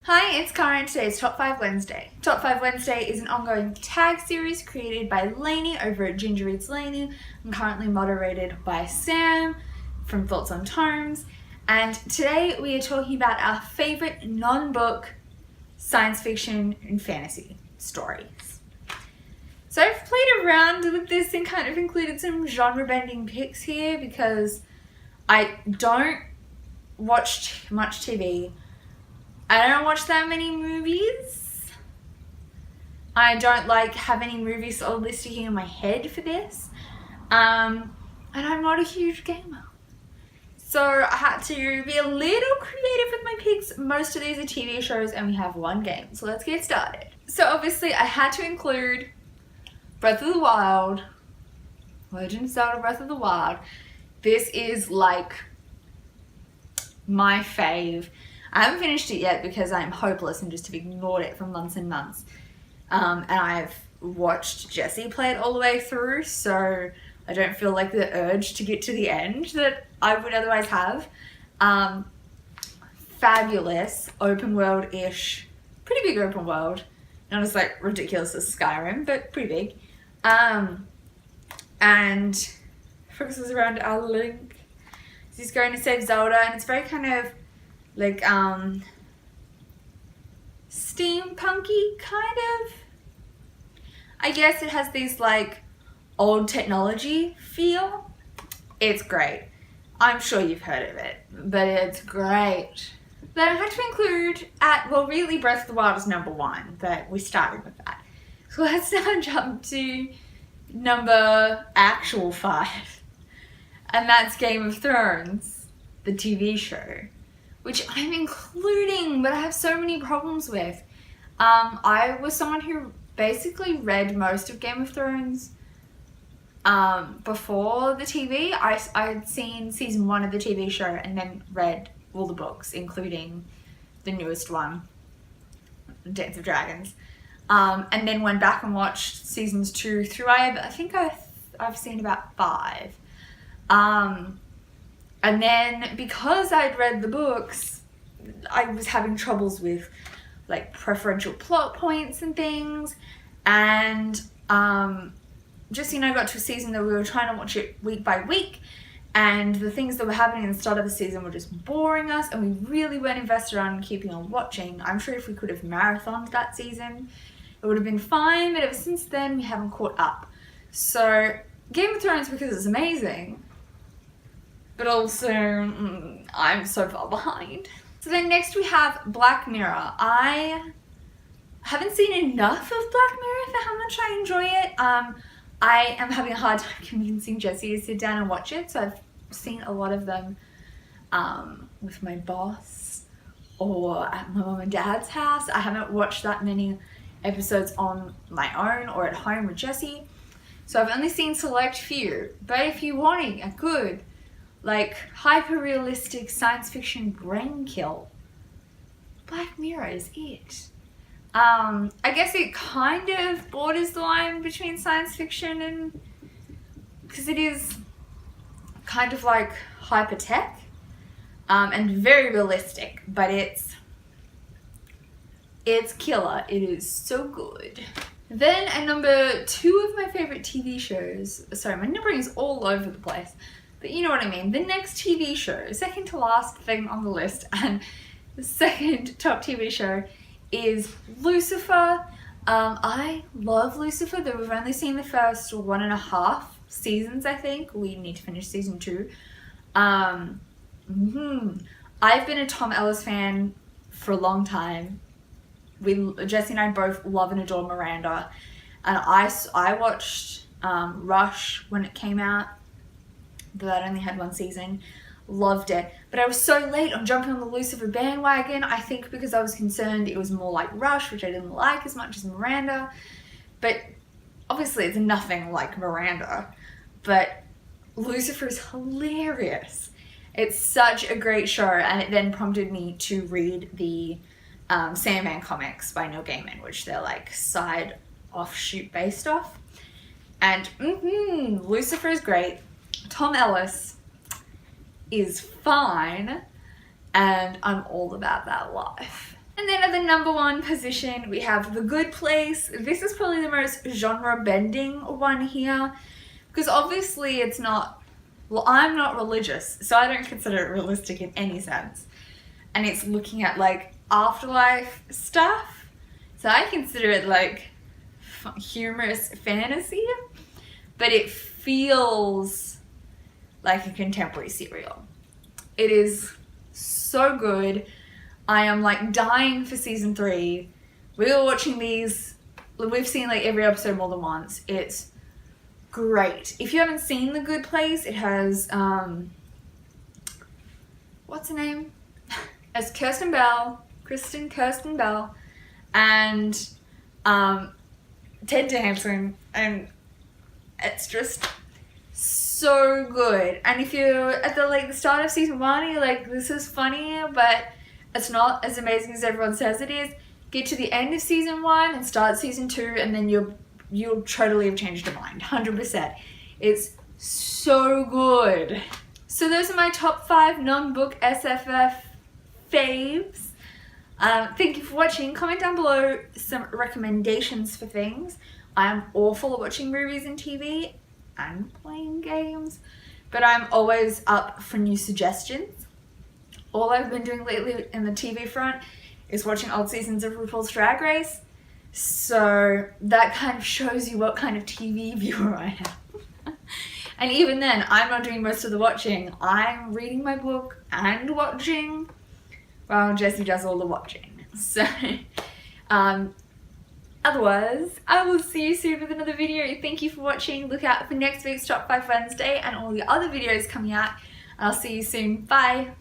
Hi, it's Karen. Today's Top 5 Wednesday. Top 5 Wednesday is an ongoing tag series created by Lainey over at Ginger Eats Lainey and currently moderated by Sam from Thoughts on Tomes. And today we are talking about our favourite non-book science fiction and fantasy stories. So I've played around with this and kind of included some genre-bending picks here because I don't watch much TV. I don't watch that many movies. I don't have any movies solidly sticking in my head for this. And I'm not a huge gamer. So I had to be a little creative with my picks. Most of these are TV shows and we have one game. So let's get started. So obviously I had to include Breath of the Wild, Legend of Zelda Breath of the Wild. This is like my fave. I haven't finished it yet because I'm hopeless and just have ignored it for months and months. And I've watched Jessie play it all the way through, so I don't feel like the urge to get to the end that I would otherwise have. Fabulous, open world-ish, pretty big open world. Not as ridiculous as Skyrim, but pretty big. And focuses around our Link. He's going to save Zelda, and it's very kind of steampunky kind of. I guess it has these old technology feel. It's great. I'm sure you've heard of it, but it's great. Then I had to include really Breath of the Wild is number 1, but we started with that. So let's now jump to number actual 5. And that's Game of Thrones, the TV show, which I'm including, but I have so many problems with. I was someone who basically read most of Game of Thrones before the TV. I had seen season 1 of the TV show and then read all the books, including the newest one, Dance of Dragons. And then went back and watched seasons 2 through. I think I've seen about 5. And then because I'd read the books, I was having troubles with preferential plot points and things. And Jessie and I got to a season that we were trying to watch it week by week. And the things that were happening at the start of the season were just boring us. And we really weren't invested on keeping on watching. I'm sure if we could have marathoned that season, it would have been fine. But ever since then, we haven't caught up. So Game of Thrones, because it's amazing, but also I'm so far behind. So then next we have Black Mirror. I haven't seen enough of Black Mirror for how much I enjoy it. I am having a hard time convincing Jessie to sit down and watch it, so I've seen a lot of them with my boss or at my mom and dad's house. I haven't watched that many episodes on my own or at home with Jessie, so I've only seen select few. But if you're wanting a good hyper-realistic science fiction brain kill, Black Mirror is it. I guess it kind of borders the line between science fiction and, because it is kind of hyper-tech and very realistic, but it's killer. It is so good. Then at number 2 of my favorite TV shows, sorry, my numbering is all over the place, but you know what I mean. The next TV show, second to last thing on the list, and the second top TV show is Lucifer. I love Lucifer, though we've only seen the first 1.5 seasons, I think. We need to finish season 2. I've been a Tom Ellis fan for a long time. Jessie and I both love and adore Miranda. And I watched Rush when it came out. That only had 1 season. Loved it. But I was so late on jumping on the Lucifer bandwagon, I think because I was concerned it was more like Rush, which I didn't like as much as Miranda. But obviously it's nothing like Miranda. But Lucifer is hilarious. It's such a great show, and it then prompted me to read the Sandman comics by Neil Gaiman, which they're side offshoot based off. And Lucifer is great. Tom Ellis is fine, and I'm all about that life. And then at the number 1 position, we have The Good Place. This is probably the most genre-bending one here, because obviously it's not, well, I'm not religious, so I don't consider it realistic in any sense. And it's looking at like afterlife stuff, so I consider it like humorous fantasy, but it feels like a contemporary serial. It is so good. I am like dying for season 3. We were watching these, we've seen like every episode more than once. It's great. If you haven't seen The Good Place, it has what's her name? It's Kirsten Bell, and Ted Danson, and it's just so good. And if you're at the start of season 1, you're like, this is funny, but it's not as amazing as everyone says it is. Get to the end of season 1 and start season 2, and then you'll totally have changed your mind, 100%. It's so good. So those are my top 5 non-book SFF faves. Thank you for watching. Comment down below some recommendations for things. I'm awful at watching movies and TV and playing games, but I'm always up for new suggestions. All I've been doing lately in the TV front is watching old seasons of RuPaul's Drag Race, so that kind of shows you what kind of TV viewer I am. And even then, I'm not doing most of the watching. I'm reading my book and watching, while Jessie does all the watching. So, otherwise, I will see you soon with another video. Thank you for watching. Look out for next week's Top 5 Wednesday and all the other videos coming out. I'll see you soon. Bye!